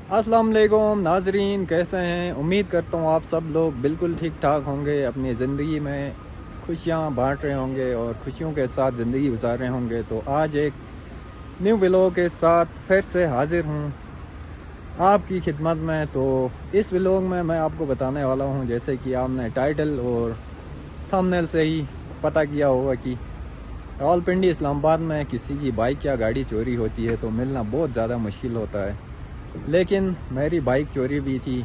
अस्सलाम वालेकुम नाजरीन, कैसे हैं? उम्मीद करता हूँ आप सब लोग बिल्कुल ठीक ठाक होंगे, अपनी ज़िंदगी में खुशियाँ बांट रहे होंगे और खुशियों के साथ ज़िंदगी गुजार रहे होंगे। तो आज एक न्यू व्लॉग के साथ फिर से हाज़िर हूँ आपकी खिदमत में। तो इस व्लॉग में मैं आपको बताने वाला हूँ, जैसे कि आपने टाइटल और थंबनेल से ही पता किया होगा कि रावलपिंडी इस्लामाबाद में किसी की बाइक या गाड़ी चोरी होती है तो मिलना बहुत ज़्यादा मुश्किल होता है। लेकिन मेरी बाइक चोरी भी थी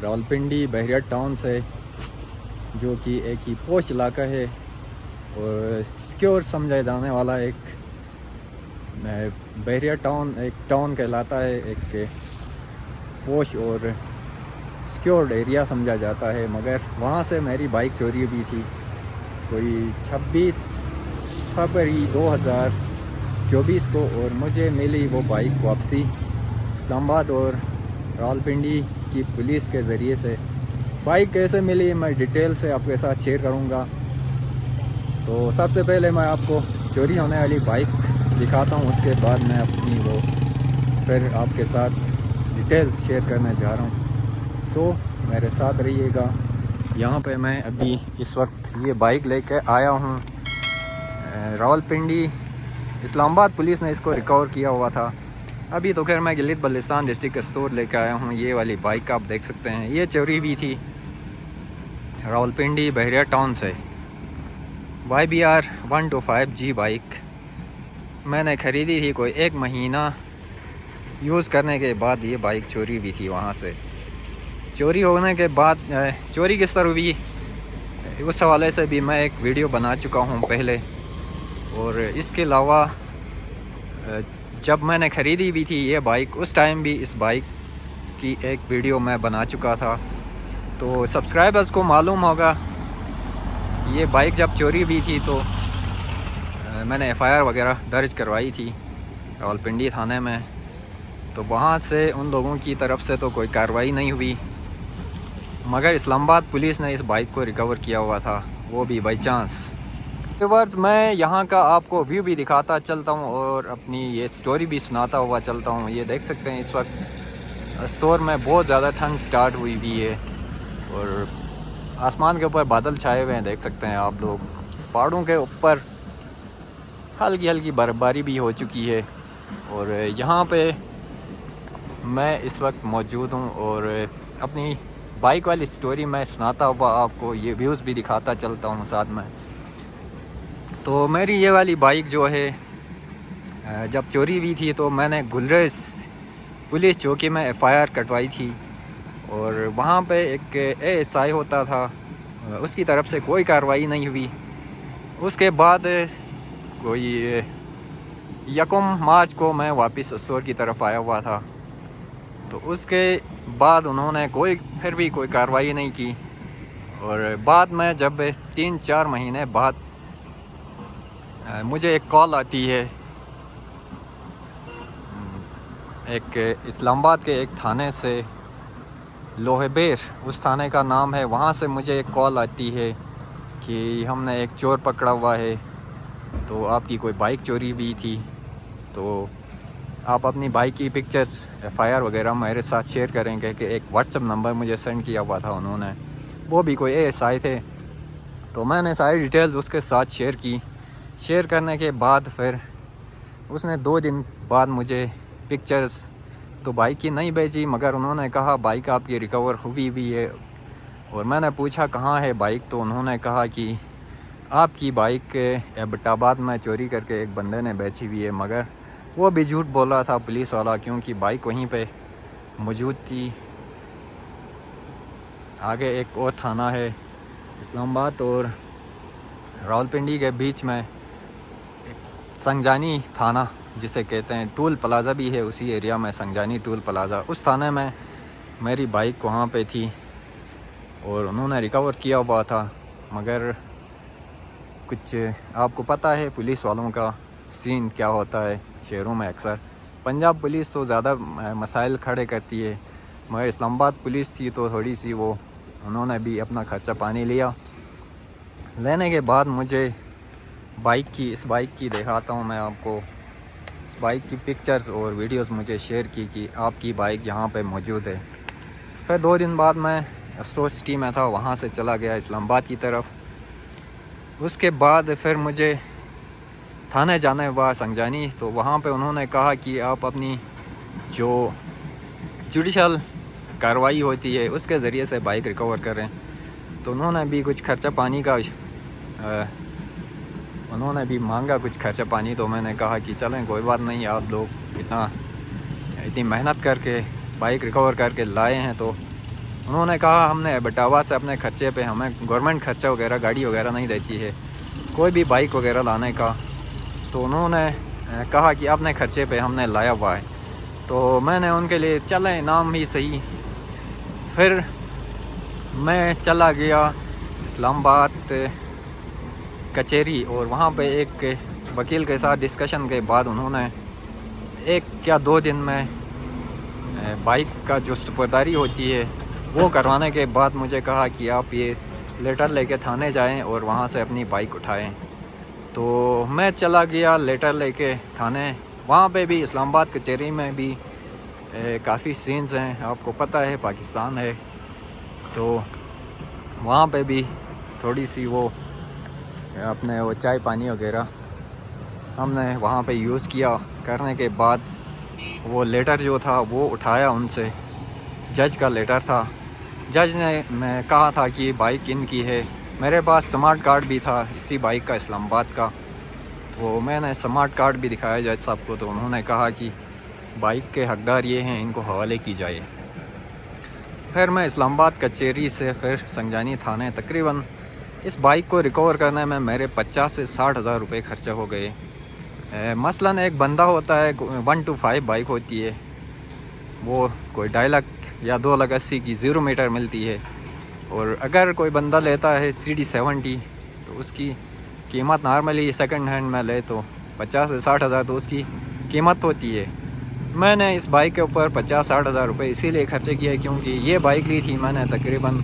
रावलपिंडी बहरिया टाउन से, जो कि एक ही पोश इलाका है और सिक्योर समझा जाने वाला एक बहरिया टाउन एक टाउन कहलाता है, एक पोश और सिक्योर्ड एरिया समझा जाता है। मगर वहाँ से मेरी बाइक चोरी भी थी कोई 26 फरवरी 2024 को, और मुझे मिली वो बाइक वापसी इस्लामाबाद और रावलपिंडी की पुलिस के ज़रिए से। बाइक कैसे मिली मैं डिटेल से आपके साथ शेयर करूंगा। तो सबसे पहले मैं आपको चोरी होने वाली बाइक दिखाता हूं, उसके बाद मैं अपनी वो फिर आपके साथ डिटेल्स शेयर करने जा रहा हूं। सो मेरे साथ रहिएगा। यहाँ पे मैं अभी इस वक्त ये बाइक लेकर आया हूँ रावलपिंडी। इस्लामाबाद पुलिस ने इसको रिकवर किया हुआ था। अभी तो खैर मैं गिलित बल्तिस्तान डिस्ट्रिक्ट स्टोर लेकर आया हूँ। ये वाली बाइक आप देख सकते हैं, ये चोरी भी थी रावलपिंडी बहरिया टाउन से। YBR 125G बाइक मैंने ख़रीदी थी कोई 1 महीना यूज़ करने के बाद ये बाइक चोरी भी थी वहाँ से। चोरी होने के बाद चोरी किस तरह हुई उस हवाले से भी मैं एक वीडियो बना चुका हूँ पहले। और इसके अलावा जब मैंने ख़रीदी भी थी ये बाइक, उस टाइम भी इस बाइक की एक वीडियो मैं बना चुका था। तो सब्सक्राइबर्स को मालूम होगा ये बाइक जब चोरी भी थी तो मैंने FIR वगैरह दर्ज करवाई थी रावलपिंडी थाने में। तो वहाँ से उन लोगों की तरफ से तो कोई कार्रवाई नहीं हुई, मगर इस्लामाबाद पुलिस ने इस बाइक को रिकवर किया हुआ था, वो भी बाई चांस। व्यूअर्स, मैं यहाँ का आपको व्यू भी दिखाता चलता हूँ और अपनी ये स्टोरी भी सुनाता हुआ चलता हूँ। ये देख सकते हैं इस वक्त स्टोर में बहुत ज़्यादा ठंड स्टार्ट हुई भी है और आसमान के ऊपर बादल छाए हुए हैं, देख सकते हैं आप लोग। पहाड़ों के ऊपर हल्की हल्की बर्फ़बारी भी हो चुकी है और यहाँ पे मैं इस वक्त मौजूद हूँ और अपनी बाइक वाली स्टोरी मैं सुनाता हुआ आपको ये व्यूज़ भी दिखाता चलता हूँ साथ में। तो मेरी ये वाली बाइक जो है जब चोरी हुई थी तो मैंने गुलरेज पुलिस चौकी में FIR कटवाई थी और वहाँ पे एक ASI होता था, उसकी तरफ से कोई कार्रवाई नहीं हुई। उसके बाद कोई 1 मार्च को मैं वापस स्टोर की तरफ आया हुआ था, तो उसके बाद उन्होंने फिर भी कोई कार्रवाई नहीं की। और बाद में जब 3-4 महीने बाद मुझे एक कॉल आती है एक इस्लामाबाद के एक थाने से, लोहेबेर उस थाने का नाम है, वहाँ से मुझे एक कॉल आती है कि हमने एक चोर पकड़ा हुआ है, तो आपकी कोई बाइक चोरी हुई थी, तो आप अपनी बाइक की पिक्चर्स FIR वगैरह मेरे साथ शेयर करेंगे। कि एक व्हाट्सअप नंबर मुझे सेंड किया हुआ था उन्होंने, वो भी कोई ASI थे। तो मैंने सारी डिटेल्स उसके साथ शेयर करने के बाद फिर उसने 2 दिन बाद मुझे पिक्चर्स तो बाइक की नहीं भेजी, मगर उन्होंने कहा बाइक आपकी रिकवर हुई भी है। और मैंने पूछा कहाँ है बाइक, तो उन्होंने कहा कि आपकी बाइक एबटाबाद में चोरी करके एक बंदे ने बेची हुई है। मगर वो भी झूठ बोल रहा था पुलिस वाला, क्योंकि बाइक वहीं पे मौजूद थी। आगे एक और थाना है इस्लामाबाद और रावलपिंडी के बीच में, संजानी थाना जिसे कहते हैं, टूल प्लाज़ा भी है उसी एरिया में, संजानी टूल प्लाज़ा, उस थाने में मेरी बाइक वहाँ पे थी और उन्होंने रिकवर किया हुआ था। मगर कुछ आपको पता है पुलिस वालों का सीन क्या होता है शहरों में अक्सर। पंजाब पुलिस तो ज़्यादा मसाइल खड़े करती है, मगर इस्लामाबाद पुलिस थी तो थोड़ी सी वो, उन्होंने भी अपना खर्चा पानी लिया। लेने के बाद मुझे इस बाइक की दिखाता हूँ मैं आपको। उस बाइक की पिक्चर्स और वीडियोस मुझे शेयर की कि आपकी बाइक यहाँ पे मौजूद है। फिर 2 दिन बाद मैं अफसोस सिटी में था, वहाँ से चला गया इस्लामाबाद की तरफ। उसके बाद फिर मुझे थाने जाना हुआ संजानी, तो वहाँ पे उन्होंने कहा कि आप अपनी जो जुडिशल कार्रवाई होती है उसके ज़रिए से बाइक रिकवर करें। तो उन्होंने भी कुछ खर्चा पानी का उन्होंने भी मांगा कुछ खर्चा पानी। तो मैंने कहा कि चलें कोई बात नहीं, आप लोग इतनी मेहनत करके बाइक रिकवर करके लाए हैं। तो उन्होंने कहा हमने बटावा से अपने खर्चे पे, हमें गवर्नमेंट खर्चा वगैरह गाड़ी वगैरह नहीं देती है कोई भी बाइक वगैरह लाने का। तो उन्होंने कहा कि अपने खर्चे पे हमने लाया हुआ है। तो मैंने उनके लिए चलें नाम ही सही। फिर मैं चला गया इस्लामाबाद कचहरी, और वहाँ पे एक वकील के साथ डिस्कशन के बाद उन्होंने 1 या 2 दिन में बाइक का जो सुपुर्दारी होती है वो करवाने के बाद मुझे कहा कि आप ये लेटर लेके थाने जाएं और वहाँ से अपनी बाइक उठाएं। तो मैं चला गया लेटर लेके थाने। वहाँ पे भी इस्लामाबाद कचहरी में भी काफ़ी सीन्स हैं, आपको पता है पाकिस्तान है, तो वहाँ पे भी थोड़ी सी वो अपने वो चाय पानी वगैरह हमने वहाँ पे यूज़ किया। करने के बाद वो लेटर जो था वो उठाया उनसे, जज का लेटर था। जज ने कहा था कि बाइक इनकी है। मेरे पास स्मार्ट कार्ड भी था इसी बाइक का इस्लामाबाद का, तो मैंने स्मार्ट कार्ड भी दिखाया जज साहब को। तो उन्होंने कहा कि बाइक के हकदार ये हैं, इनको हवाले की जाए। फिर मैं इस्लामाबाद कचहरी से फिर संजानी थाने, तकरीबन इस बाइक को रिकवर करने में मेरे 50 से 60 हज़ार रुपये खर्चा हो गए। मसलन एक बंदा होता है, 125 बाइक होती है, वो कोई 2.5 लाख या 2,80,000 की 0 मीटर मिलती है। और अगर कोई बंदा लेता है CD70 तो उसकी कीमत नॉर्मली सेकंड हैंड में ले तो 50 से 60 हज़ार तो उसकी कीमत होती है। मैंने इस बाइक के ऊपर 50-60 हज़ार रुपये इसीलिए खर्चे किए क्योंकि ये बाइक ली थी मैंने तकरीबन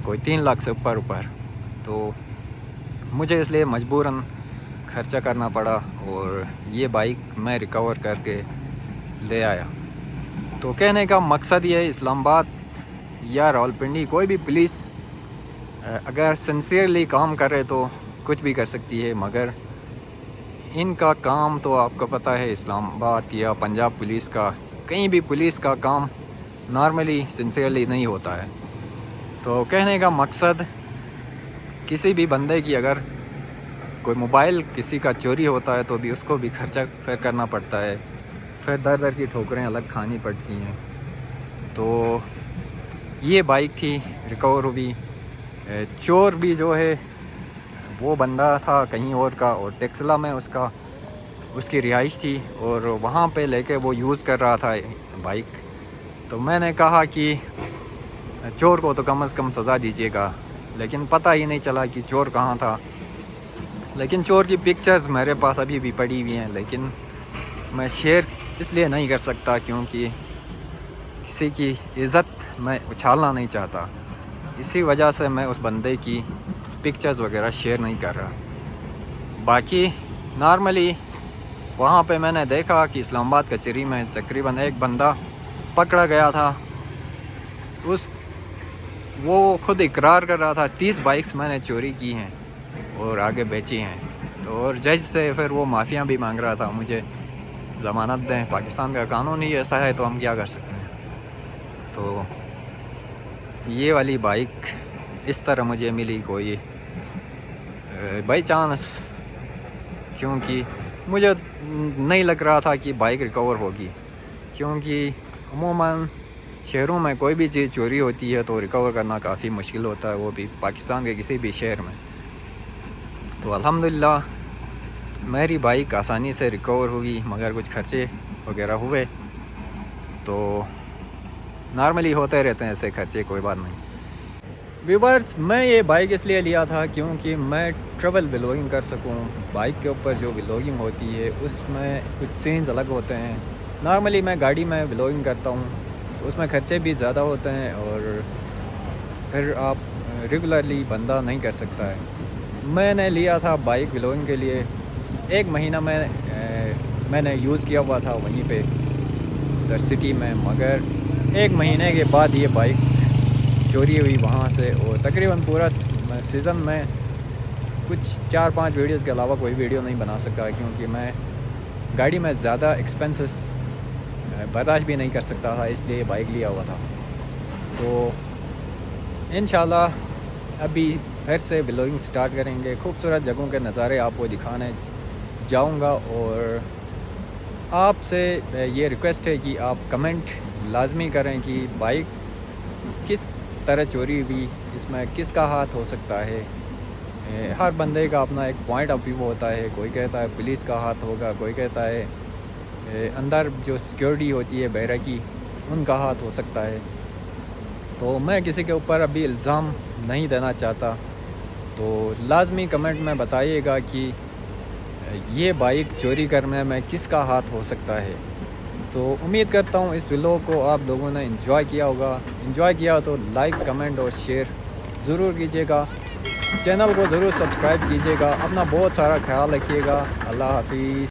कोई 3 लाख से ऊपर। तो मुझे इसलिए मजबूरन खर्चा करना पड़ा और ये बाइक मैं रिकवर करके ले आया। तो कहने का मकसद ये है, इस्लामाबाद या रावलपिंडी कोई भी पुलिस अगर सिंसियरली काम करे तो कुछ भी कर सकती है, मगर इनका काम तो आपको पता है, इस्लामाबाद या पंजाब पुलिस का, कहीं भी पुलिस का काम नॉर्मली सिंसियरली नहीं होता है। तो कहने का मकसद, किसी भी बंदे की अगर कोई मोबाइल किसी का चोरी होता है तो भी उसको भी खर्चा फिर करना पड़ता है, फिर दर दर की ठोकरें अलग खानी पड़ती हैं। तो ये बाइक थी रिकवर हुई। चोर भी जो है वो बंदा था कहीं और का, और टेक्सला में उसकी रिहाइश थी और वहाँ पे लेके वो यूज़ कर रहा था बाइक। तो मैंने कहा कि चोर को तो कम से कम सज़ा दीजिएगा, लेकिन पता ही नहीं चला कि चोर कहाँ था। लेकिन चोर की पिक्चर्स मेरे पास अभी भी पड़ी हुई हैं, लेकिन मैं शेयर इसलिए नहीं कर सकता क्योंकि किसी की इज़्ज़त मैं उछालना नहीं चाहता। इसी वजह से मैं उस बंदे की पिक्चर्स वगैरह शेयर नहीं कर रहा। बाकी नॉर्मली वहाँ पे मैंने देखा कि इस्लामाबाद कचहरी में तकरीबन एक बंदा पकड़ा गया था। वो खुद इकरार कर रहा था 30 बाइक्स मैंने चोरी की हैं और आगे बेची हैं। तो और जज से फिर वो माफ़िया भी मांग रहा था, मुझे ज़मानत दें, पाकिस्तान का कानून ही ऐसा है तो हम क्या कर सकते हैं। तो ये वाली बाइक इस तरह मुझे मिली कोई बाई चांस, क्योंकि मुझे नहीं लग रहा था कि बाइक रिकवर होगी, क्योंकि अमूमन शहरों में कोई भी चीज़ चोरी होती है तो रिकवर करना काफ़ी मुश्किल होता है, वो भी पाकिस्तान के किसी भी शहर में। तो अल्हम्दुलिल्लाह मेरी बाइक आसानी से रिकवर हुई, मगर कुछ खर्चे वगैरह हुए। तो नॉर्मली होते रहते हैं ऐसे खर्चे, कोई बात नहीं। व्यूअर्स, मैं ये बाइक इसलिए लिया था क्योंकि मैं ट्रैवल व्लॉगिंग कर सकूं। बाइक के ऊपर जो व्लॉगिंग होती है उसमें कुछ सीन्स अलग होते हैं। नॉर्मली मैं गाड़ी में व्लॉगिंग करता हूं तो उसमें खर्चे भी ज़्यादा होते हैं और फिर आप रेगुलरली बंदा नहीं कर सकता है। मैंने लिया था बाइक व्लॉगिंग के लिए। 1 महीना मैं मैंने यूज़ किया हुआ था वहीं पे उधर सिटी में, मगर 1 महीने के बाद ये बाइक चोरी हुई वहाँ से। और तकरीबन पूरा सीज़न में कुछ 4-5 वीडियोज़ के अलावा कोई वीडियो नहीं बना सका, क्योंकि मैं गाड़ी में ज़्यादा एक्सपेंसेस बर्दाश्त भी नहीं कर सकता था, इसलिए बाइक लिया हुआ था। तो इंशाल्लाह अभी फिर से व्लॉगिंग स्टार्ट करेंगे, खूबसूरत जगहों के नज़ारे आपको दिखाने जाऊंगा। और आपसे ये रिक्वेस्ट है कि आप कमेंट लाजमी करें कि बाइक किस तरह चोरी हुई, इसमें किसका हाथ हो सकता है। हर बंदे का अपना एक पॉइंट ऑफ व्यू होता है, कोई कहता है पुलिस का हाथ होगा, कोई कहता है अंदर जो सिक्योरिटी होती है बहरा की उनका हाथ हो सकता है। तो मैं किसी के ऊपर अभी इल्ज़ाम नहीं देना चाहता, तो लाजमी कमेंट में बताइएगा कि ये बाइक चोरी करने में किसका हाथ हो सकता है। तो उम्मीद करता हूँ इस व्लॉग को आप लोगों ने एंजॉय किया होगा। एंजॉय किया तो लाइक, कमेंट और शेयर ज़रूर कीजिएगा। चैनल को ज़रूर सब्सक्राइब कीजिएगा। अपना बहुत सारा ख्याल रखिएगा। अल्लाह हाफिज़।